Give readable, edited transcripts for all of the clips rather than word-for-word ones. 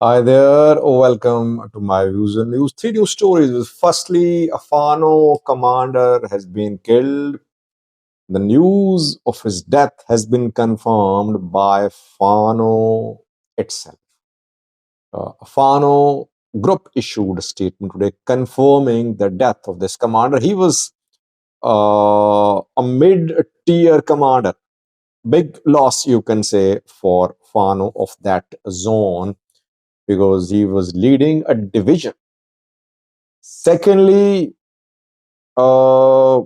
Hi there, welcome to my views and news. Three news stories. Firstly, a Fano commander has been killed. The news of his death has been confirmed by Fano itself. Fano group issued a statement today confirming the death of this commander. He was a mid-tier commander. Big loss, you can say, for Fano of that zone because he was leading a division. Secondly, uh,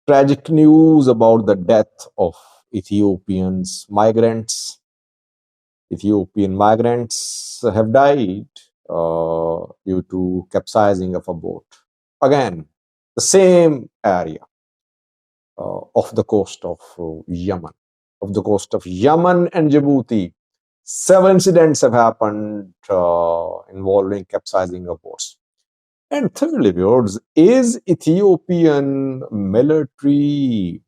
tragic news about the death of Ethiopians migrants. Ethiopian migrants have died due to capsizing of a boat. Again, the same area of the coast of Yemen. Of the coast of Yemen and Djibouti, 7 incidents have happened involving capsizing of boats. And thirdly, viewers, is Ethiopian military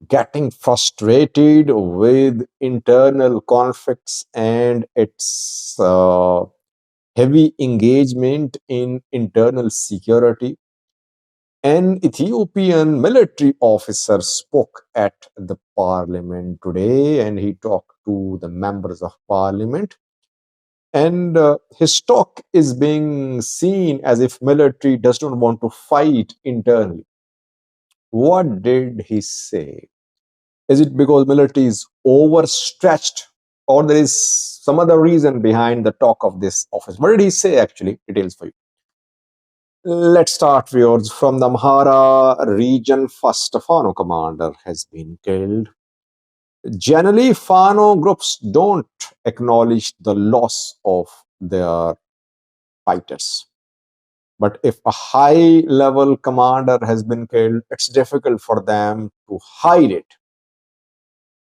getting frustrated with internal conflicts and its heavy engagement in internal security? An Ethiopian military officer spoke at the parliament today and he talked to the members of parliament. And his talk is being seen as if military does not want to fight internally. What did he say? Is it because military is overstretched, or there is some other reason behind the talk of this office? What did he say actually? Details for you. Let's start, viewers, from the Amhara region. First, a Fano commander has been killed. Generally, Fano groups don't acknowledge the loss of their fighters. But if a high level commander has been killed, it's difficult for them to hide it.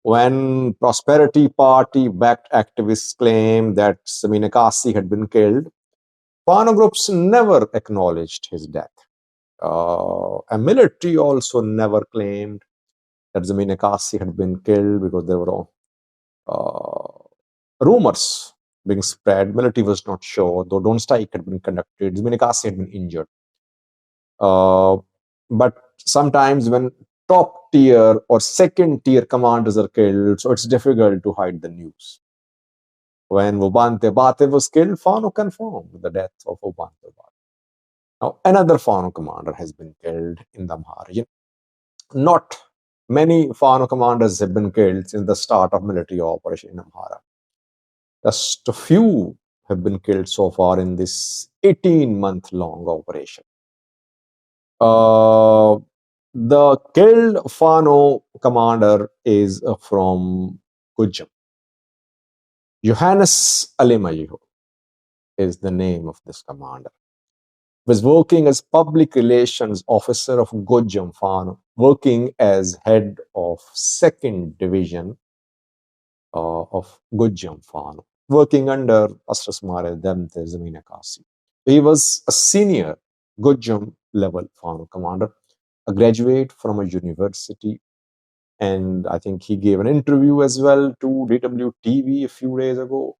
When Prosperity Party backed activists claim that Samina Kasi had been killed, Fano groups never acknowledged his death. And military also never claimed that Zamina Kasi had been killed because there were rumors being spread. Military was not sure, though Don't Strike had been conducted. Zamina Kasi had been injured. But sometimes when top tier or second tier commanders are killed, so it's difficult to hide the news. When Wobante Bate was killed, Fano confirmed the death of Wobante Bate. Now, another Fano commander has been killed in the Amhara region. Not many Fano commanders have been killed since the start of military operation in Amhara. Just a few have been killed so far in this 18-month-long operation. The killed Fano commander is from Gujam. Johannes Alemayehu is the name of this commander. He was working as public relations officer of Gujam Fano, working as head of 2nd Division of Gujam Fano, working under Astras Mare Demte Zamina Kasi. He was a senior Gujam level Fano commander, a graduate from a university, and I think he gave an interview as well to DWTV a few days ago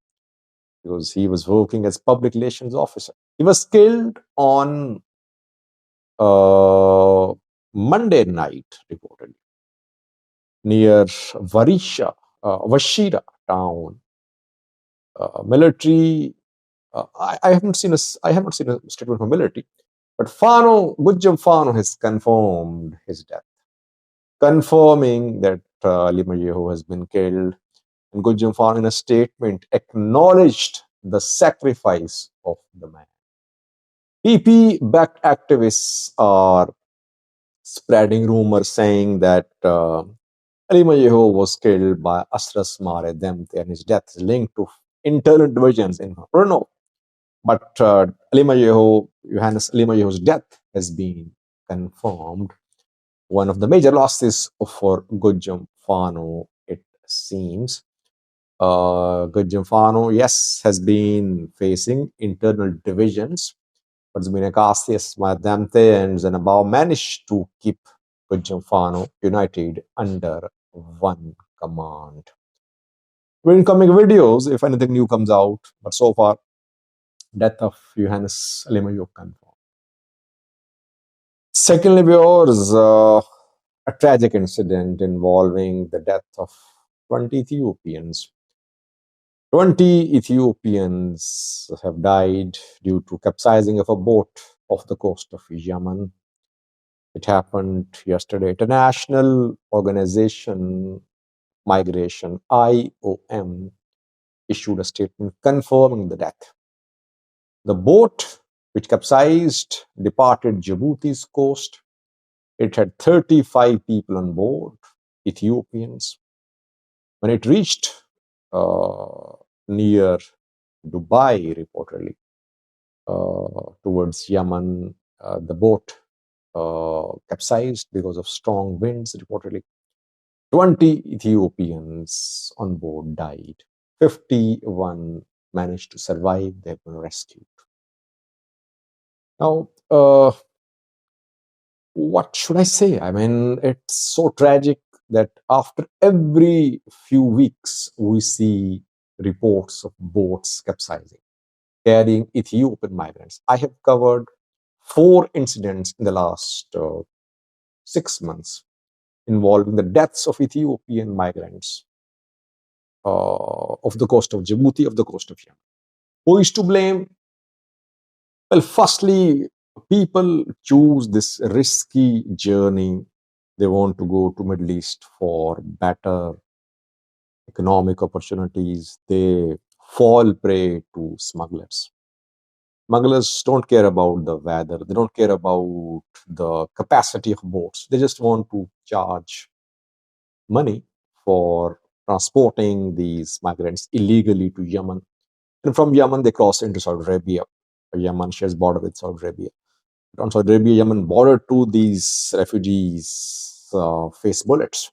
because he was working as public relations officer. He was killed on Monday night, reportedly, near Vashira town. Military. I haven't seen a statement from military, but Gujam Fano has confirmed his death, confirming that Limayehu has been killed. And Gujam Fano, in a statement, acknowledged the sacrifice of the man. PP-backed activists are spreading rumors saying that Limayehu was killed by Astras Mare Demte and his death is linked to internal divisions in Brno. But Johannes Limayehu's death has been confirmed. One of the major losses for Gujam Fano, it seems. Gujam Fano, yes, has been facing internal divisions, but Zamina Cassius, Madamte, and Zanabao managed to keep Gujam Fano united under one command. incoming videos if anything new comes out. But so far, death of Johannes Lemajuk confirmed. Secondly, viewers, a tragic incident involving the death of 20 Ethiopians. 20 Ethiopians have died due to capsizing of a boat off the coast of Yemen. It happened yesterday. International Organization Migration, IOM, issued a statement confirming the death. The boat, which capsized, departed Djibouti's coast. It had 35 people on board, Ethiopians. When it reached near Dubai, reportedly, towards Yemen, the boat capsized because of strong winds, reportedly. 20 Ethiopians on board died. 51 managed to survive. They've been rescued. Now, what should I say? I mean, it's so tragic that after every few weeks, we see reports of boats capsizing, carrying Ethiopian migrants. I have covered 4 incidents in the last 6 months involving the deaths of Ethiopian migrants off the coast of Djibouti, off the coast of Yemen. Who is to blame? Well, firstly, people choose this risky journey. They want to go to Middle East for better economic opportunities. They fall prey to smugglers. Smugglers don't care about the weather. They don't care about the capacity of boats. They just want to charge money for transporting these migrants illegally to Yemen. And from Yemen, they cross into Saudi Arabia. Yemen shares border with Saudi Arabia. On Saudi Arabia, Yemen border to these refugees face bullets.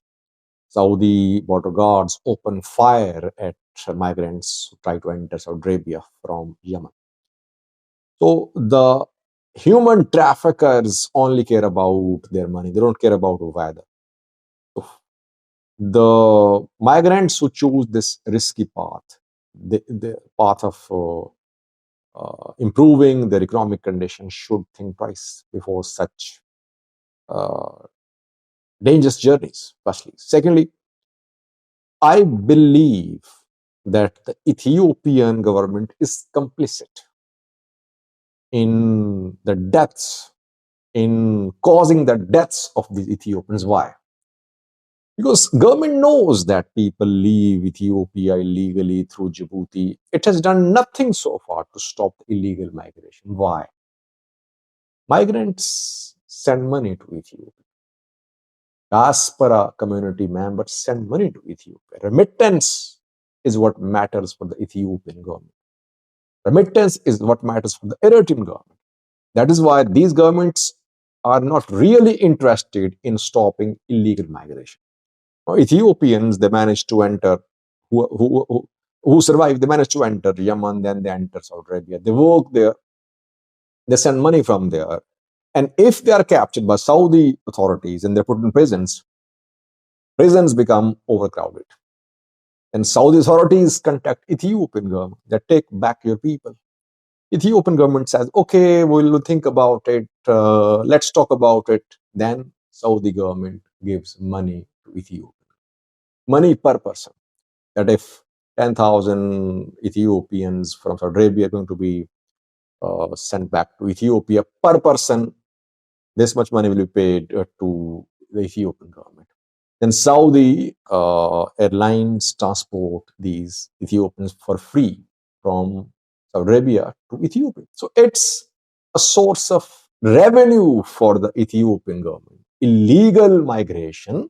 Saudi border guards open fire at migrants who try to enter Saudi Arabia from Yemen. So the human traffickers only care about their money. They don't care about the weather. The migrants who choose this risky path, the path of improving their economic conditions, should think twice before such dangerous journeys, firstly. Secondly, I believe that the Ethiopian government is complicit in the deaths, in causing the deaths of these Ethiopians. Why? Because government knows that people leave Ethiopia illegally through Djibouti. It has done nothing so far to stop the illegal migration. Why? Migrants send money to Ethiopia. Diaspora community members send money to Ethiopia. Remittance is what matters for the Ethiopian government. Remittance is what matters for the Eritrean government. That is why these governments are not really interested in stopping illegal migration. Now, Ethiopians, they managed to enter, who survived, they managed to enter Yemen, then they enter Saudi Arabia. They work there, they send money from there. And if they are captured by Saudi authorities and they're put in prisons become overcrowded. And Saudi authorities contact Ethiopian government that take back your people. Ethiopian government says, okay, we'll think about it. Let's talk about it. Then Saudi government gives money to Ethiopia. Money per person. That if 10,000 Ethiopians from Saudi Arabia are going to be sent back to Ethiopia per person, this much money will be paid to the Ethiopian government. Then Saudi airlines transport these Ethiopians for free from Saudi Arabia to Ethiopia. So it's a source of revenue for the Ethiopian government. Illegal migration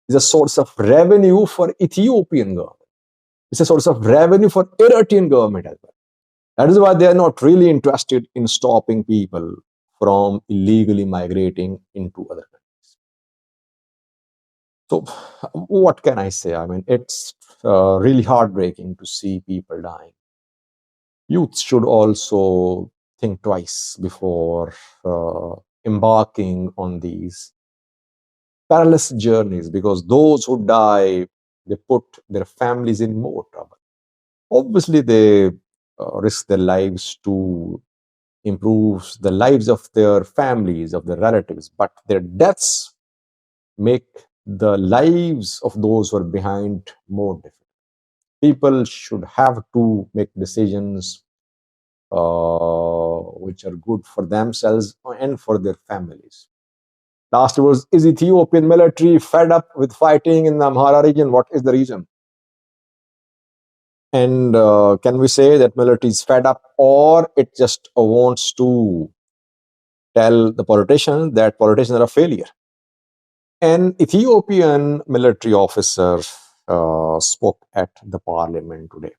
is a source of revenue for Ethiopian government. It's a source of revenue for Eritrean government as well. That is why they are not really interested in stopping people from illegally migrating into other countries. So what can I say? I mean, it's really heartbreaking to see people dying. Youth should also think twice before embarking on these perilous journeys, because those who die they put their families in more trouble. Obviously, they risk their lives to improve the lives of their families, of their relatives, but their deaths make the lives of those who are behind more difficult. People should have to make decisions which are good for themselves and for their families. Last was, is Ethiopian military fed up with fighting in the Amhara region? What is the reason? And can we say that military is fed up, or it just wants to tell the politicians that politicians are a failure? An Ethiopian military officer spoke at the parliament today.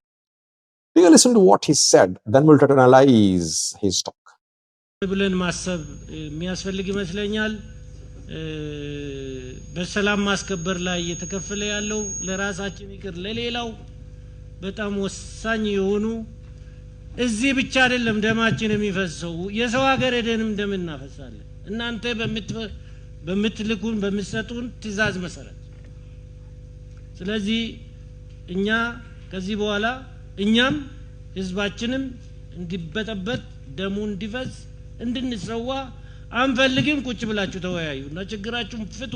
Take a listen to what he said, then we'll try to analyze his talk. ብለን ማሰብ የሚያስፈልግ ይመስለኛል። በሰላም ማስከበር ላይ እየተከፈለ ያለው ለራሳችን ይቅር ለሌላው በጣም ወሳኝ የሆኑ እዚህ ብቻ አይደለም ደማችን የሚፈሰው የሰው ሀገር ሄደንም ደም እናፈሳለን እናንተ በምትልኩን በምትሰጡን ትእዛዝ መሰረት። ስለዚህ እኛ ከዚህ በኋላ እኛም ህዝባችንም እንዲበጠበጥ ደሙ እንዲፈስ እንድንሰዋ አንፈልግም። ቁጭ ብላችሁ ተወያዩ እና ችግራችሁን ፍቱ።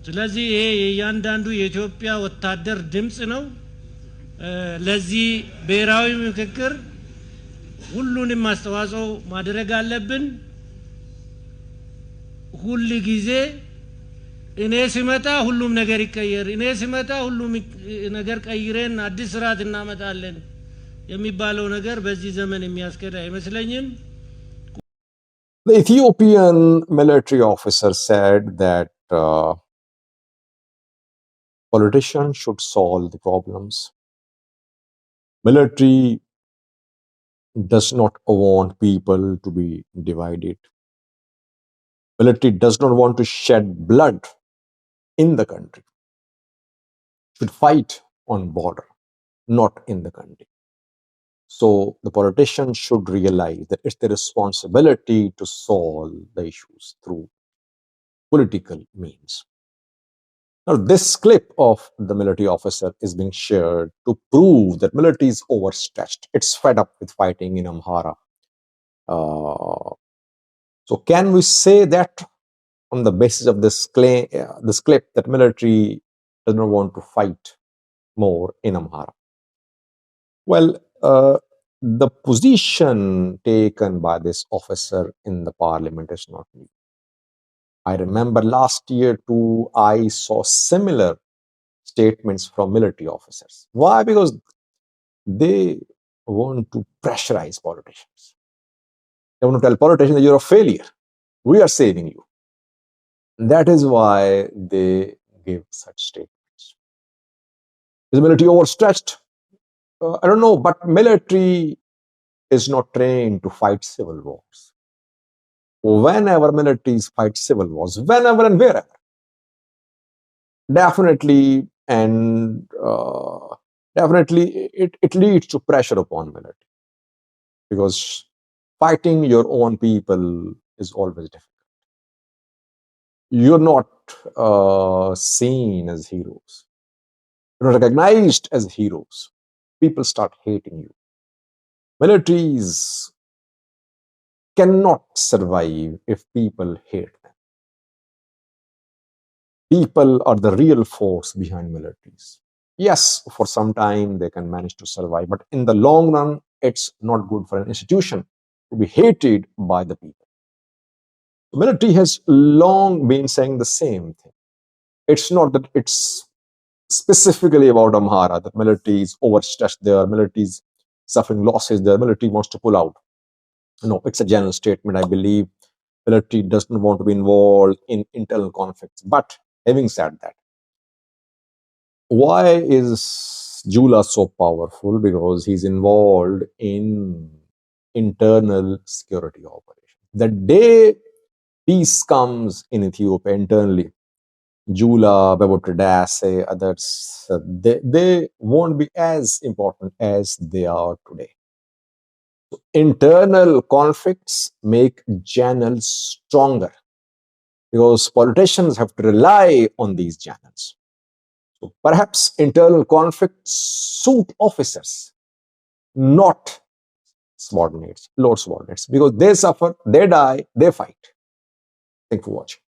ስለዚህ ይሄ የእያንዳንዱ የኢትዮጵያ ወታደር ድምጽ ነው። ለዚህ ብሔራዊ ምክክር ሁሉንም አስተዋጽኦ ማድረግ አለብን። ሁሉ ጊዜ እኔ ሲመጣ ሁሉም ነገር ይቀየር፣ እኔ ሲመጣ ሁሉም ነገር ቀይረን አዲስ ስርዓት እናመጣለን የሚባለው ነገር በዚህ ዘመን የሚያስከዳ አይመስለኝም። The Ethiopian military officer said that politicians should solve the problems. Military does not want people to be divided. Military does not want to shed blood in the country. Should fight on border, not in the country. So the politicians should realize that it's their responsibility to solve the issues through political means. Now, this clip of the military officer is being shared to prove that military is overstretched. It's fed up with fighting in Amhara. So can we say that on the basis of this clip that military does not want to fight more in Amhara? Well, the position taken by this officer in the parliament is not new. I remember last year too, I saw similar statements from military officers. Why? Because they want to pressurize politicians. They want to tell politicians that you're a failure. We are saving you. That is why they give such statements. Is the military overstretched? I don't know, but military is not trained to fight civil wars. Whenever militaries fight civil wars, whenever and wherever, definitely it leads to pressure upon military, because fighting your own people is always difficult. You're not seen as heroes. You're not recognized as heroes. People start hating you. Militaries cannot survive if people hate them. People are the real force behind militaries. Yes, for some time they can manage to survive, but in the long run, it's not good for an institution to be hated by the people. The military has long been saying the same thing. It's not that it's specifically about Amhara, that military is overstretched there, military is suffering losses there, military wants to pull out. No, it's a general statement. I believe military doesn't want to be involved in internal conflicts. But having said that, why is Jula so powerful? Because he's involved in internal security operations. The day peace comes in Ethiopia internally, Jula, Bebotredase, others, they won't be as important as they are today. Internal conflicts make channels stronger because politicians have to rely on these channels. So perhaps internal conflicts suit officers, not subordinates, low subordinates, because they suffer, they die, they fight. Thank you for watching.